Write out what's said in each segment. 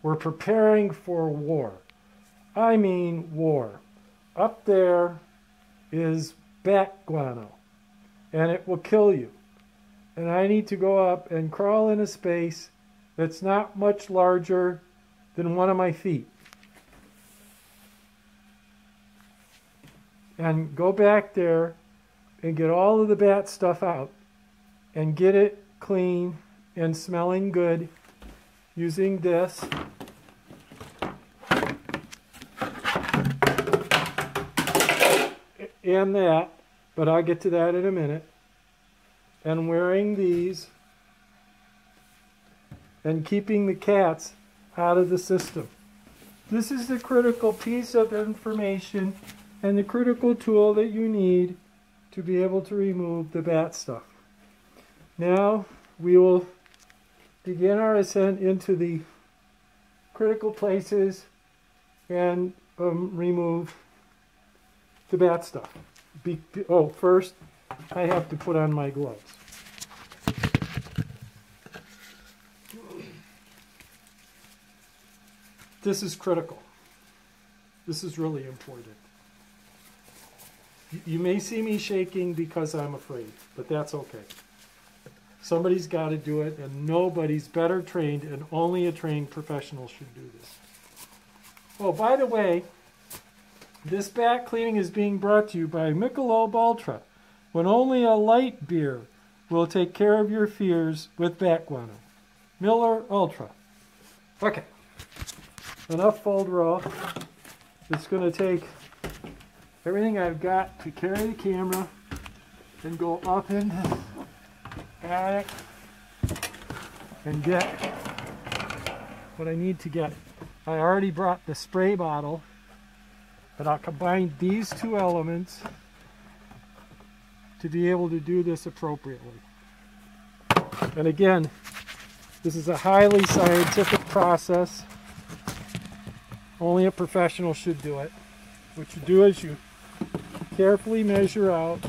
We're preparing for war. I mean war. Up there is bat guano, and it will kill you. And I need to go up and crawl in a space that's not much larger than one of my feet. And go back there and get all of the bat stuff out and get it clean and smelling good using this. And that, but I'll get to that in a minute. And wearing these and keeping the cats out of the system. This is the critical piece of information and the critical tool that you need to be able to remove the bat stuff. Now we will begin our ascent into the critical places and remove the bat stuff. First I have to put on my gloves. This is critical. This is really important. You may see me shaking because I'm afraid, but that's okay. Somebody's got to do it, and nobody's better trained, and only a trained professional should do this. Oh, by the way, this bat cleaning is being brought to you by Michelob Ultra, when only a light beer will take care of your fears with bat guano. Miller Ultra. Okay, enough fold roll. It's going to take everything I've got to carry the camera and go up into the attic and get what I need to get. I already brought the spray bottle, but I'll combine these two elements to be able to do this appropriately. And again, this is a highly scientific process. Only a professional should do it. What you do is you carefully measure out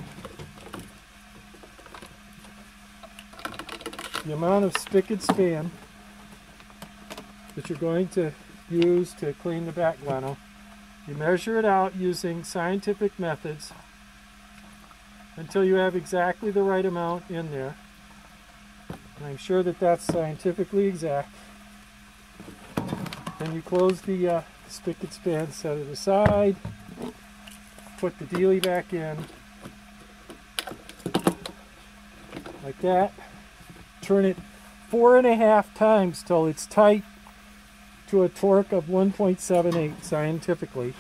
the amount of spick and span that you're going to use to clean the bat guano. You measure it out using scientific methods until you have exactly the right amount in there. And I'm sure that that's scientifically exact. Then you close the spick and span, set it aside, put the dealie back in, like that. Turn it 4.5 times till it's tight to a torque of 1.78 scientifically.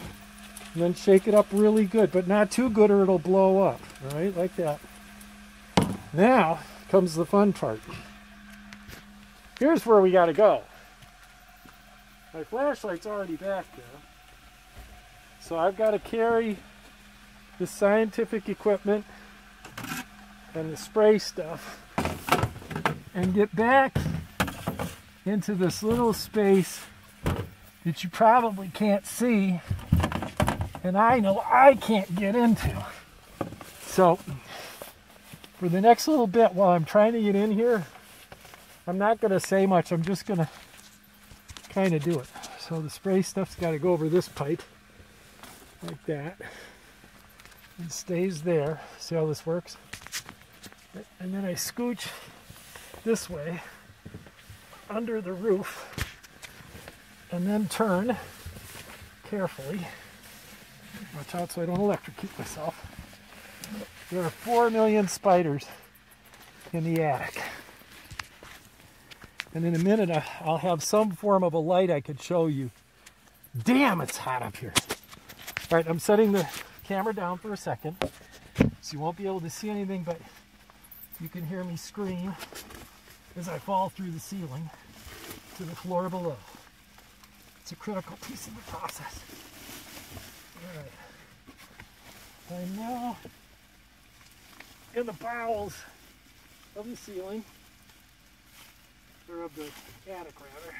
And then shake it up really good, but not too good or it'll blow up. All right, like that. Now comes the fun part. Here's where we got to go. My flashlight's already back there. So I've got to carry the scientific equipment and the spray stuff and get back into this little space that you probably can't see, and I know I can't get into. So for the next little bit while I'm trying to get in here, I'm not going to say much. I'm just going to kind of do it. So the spray stuff's got to go over this pipe like that. It stays there. See how this works? And then I scooch this way under the roof and then turn carefully. Watch out so I don't electrocute myself. There are 4 million spiders in the attic. And in a minute I'll have some form of a light I could show you. Damn, it's hot up here. All right, I'm setting the camera down for a second, so you won't be able to see anything, but you can hear me scream as I fall through the ceiling to the floor below. It's a critical piece of the process. All right. I'm now in the bowels of the ceiling, or of the attic rather.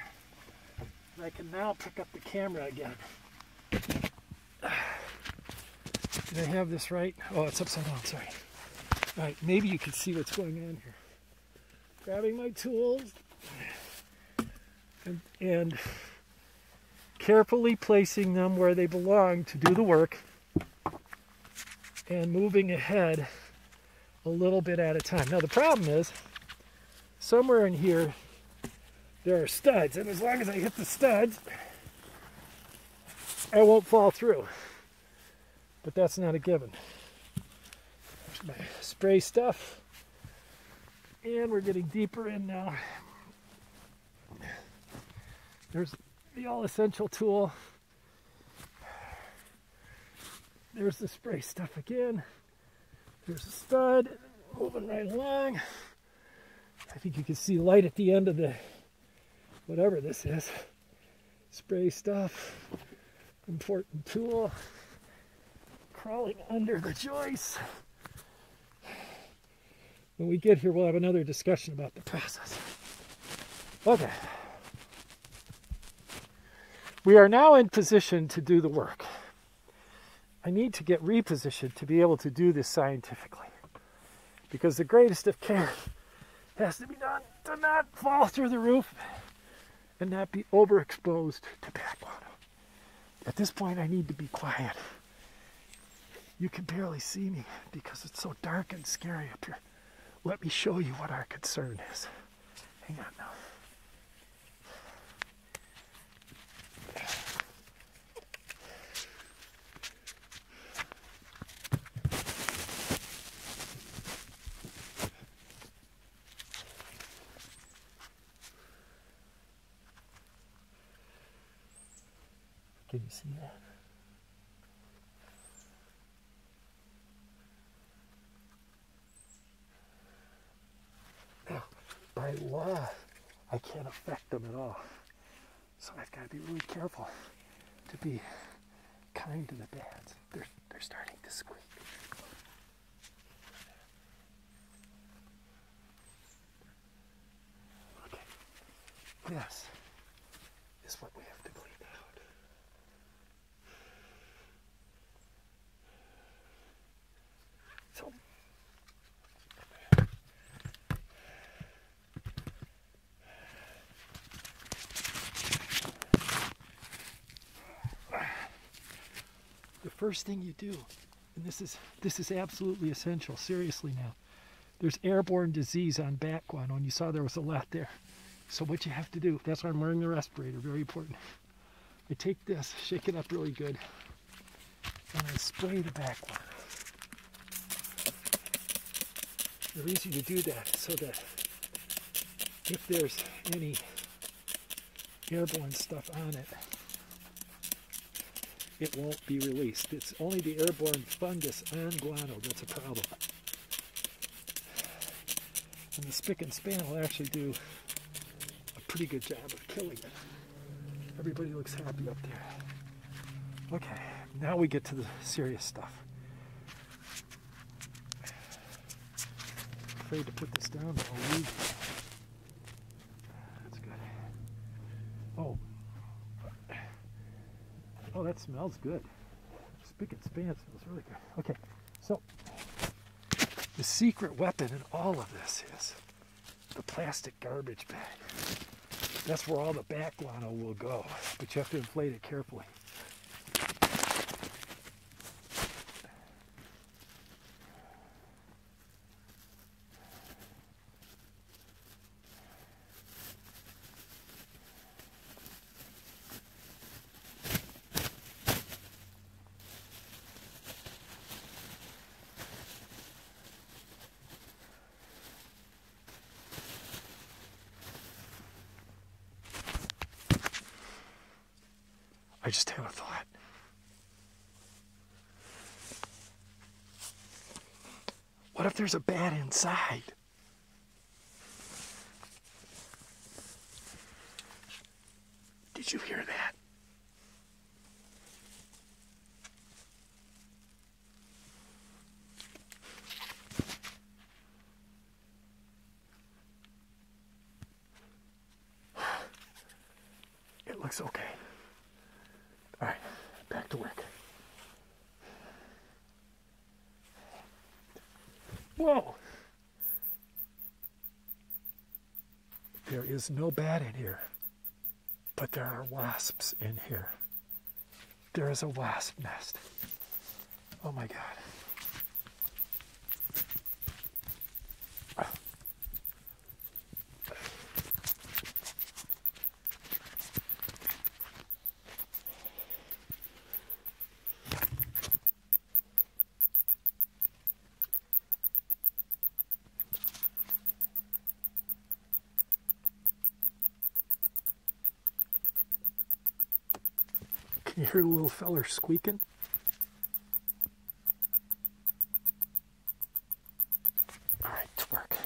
And I can now pick up the camera again. Did I have this right? Oh, it's upside down, sorry. All right, maybe you can see what's going on here. Grabbing my tools and carefully placing them where they belong to do the work and moving ahead a little bit at a time. Now the problem is, somewhere in here there are studs, and as long as I hit the studs, I won't fall through. But that's not a given. There's my spray stuff, and we're getting deeper in now. There's the all-essential tool. There's the spray stuff again. There's a stud, moving right along. I think you can see light at the end of the, whatever this is. Spray stuff, important tool. Crawling under the joist. When we get here, we'll have another discussion about the process. Okay. We are now in position to do the work. I need to get repositioned to be able to do this scientifically, because the greatest of care has to be done to not fall through the roof and not be overexposed to bat guano. At this point, I need to be quiet. You can barely see me because it's so dark and scary up here. Let me show you what our concern is. Hang on now. Can you see that? Now, by law, I can't affect them at all. So I've got to be really careful to be kind to the bats. They're starting to squeak. Okay, this is what we have to clean out. So, the first thing you do, and this is absolutely essential, seriously now, there's airborne disease on bat guano, and you saw there was a lot there. So what you have to do, that's why I'm wearing the respirator, very important. I take this, shake it up really good, and I spray the bat guano. The reason you do that is so that if there's any airborne stuff on it, it won't be released. It's only the airborne fungus on guano that's a problem. And the spick and span will actually do a pretty good job of killing it. Everybody looks happy up there. Okay, now we get to the serious stuff. Afraid to put this down, but I'll leave it. That's good. Oh, that smells good. Spick and span smells really good. Okay, so the secret weapon in all of this is the plastic garbage bag. That's where all the bat guano will go, but you have to inflate it carefully. I just had a thought. What if there's a bat inside? Did you hear that? It looks okay. All right, back to work. Whoa! There is no bat in here. But there are wasps in here. There is a wasp nest. Oh my God. Can you hear the little feller squeaking? All right, to work.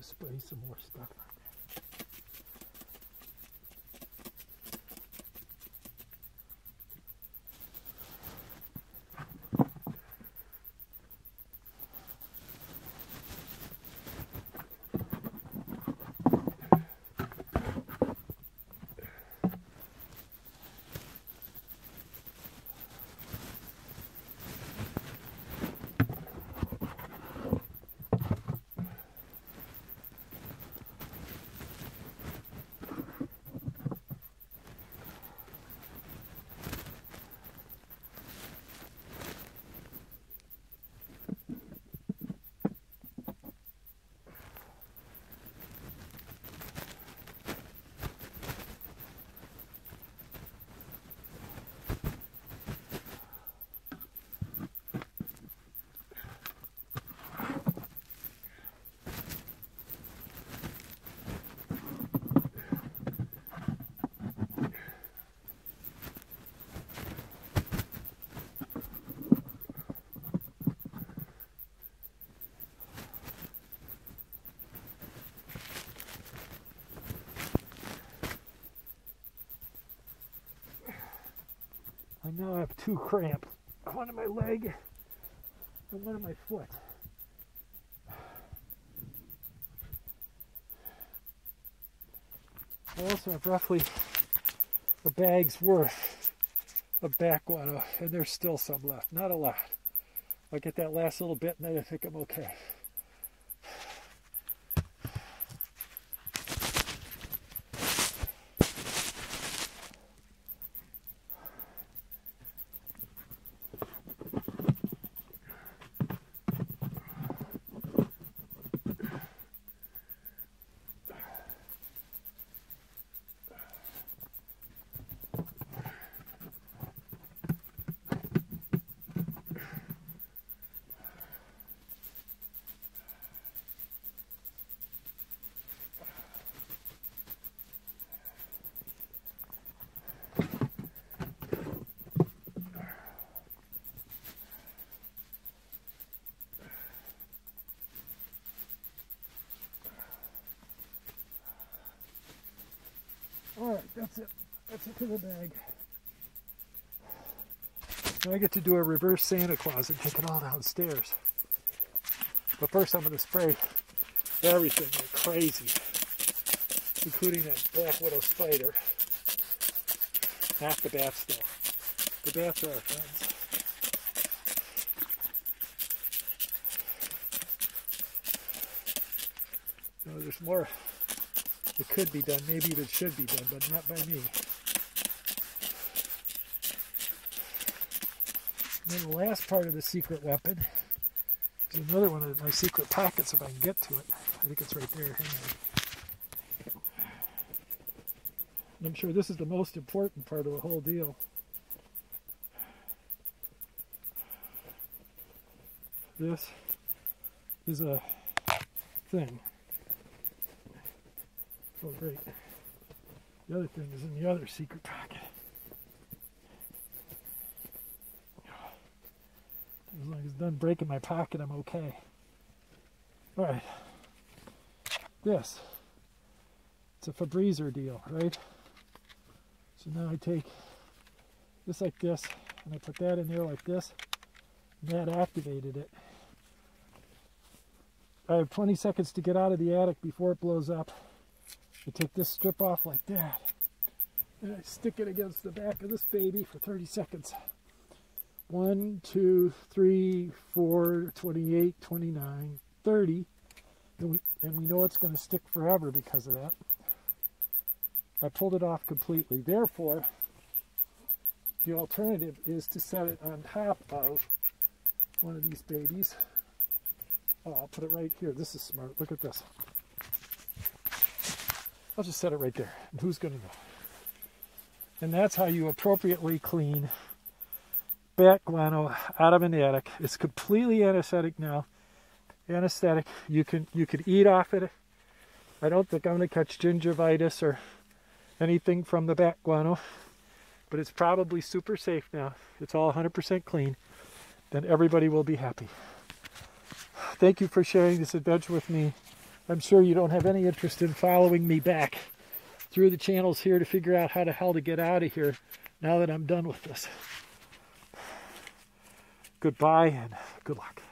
Spray some more stuff on there. I now have two cramps, one in my leg and one in my foot. I also have roughly a bag's worth of back guano, and there's still some left, not a lot. I'll get that last little bit and then I think I'm okay. Alright, that's it. That's it for the bag. Now I get to do a reverse Santa Claus and take it all downstairs. But first I'm going to spray everything like crazy, including that black widow spider. Not the bats though. The bats are our friends. No, there's more It could be done, maybe it should be done, but not by me. And then the last part of the secret weapon is another one of my secret pockets if I can get to it. I think it's right there. Hang on. And I'm sure this is the most important part of the whole deal. This is a thing. Oh, great. The other thing is in the other secret pocket. As long as it's done breaking my pocket, I'm okay. Alright. This. It's a Febreze deal, right? So now I take this like this, and I put that in there like this, and that activated it. I have 20 seconds to get out of the attic before it blows up. I take this strip off like that, and I stick it against the back of this baby for 30 seconds. 1, 2, 3, 4, 28, 29, 30, and we know it's going to stick forever because of that. I pulled it off completely. Therefore, the alternative is to set it on top of one of these babies. Oh, I'll put it right here. This is smart. Look at this. I'll just set it right there. And who's going to know? And that's how you appropriately clean bat guano out of an attic. It's completely anesthetic now. Anesthetic. You could eat off it. I don't think I'm going to catch gingivitis or anything from the bat guano, but it's probably super safe now. It's all 100% clean. Then everybody will be happy. Thank you for sharing this adventure with me. I'm sure you don't have any interest in following me back through the channels here to figure out how the hell to get out of here now that I'm done with this. Goodbye and good luck.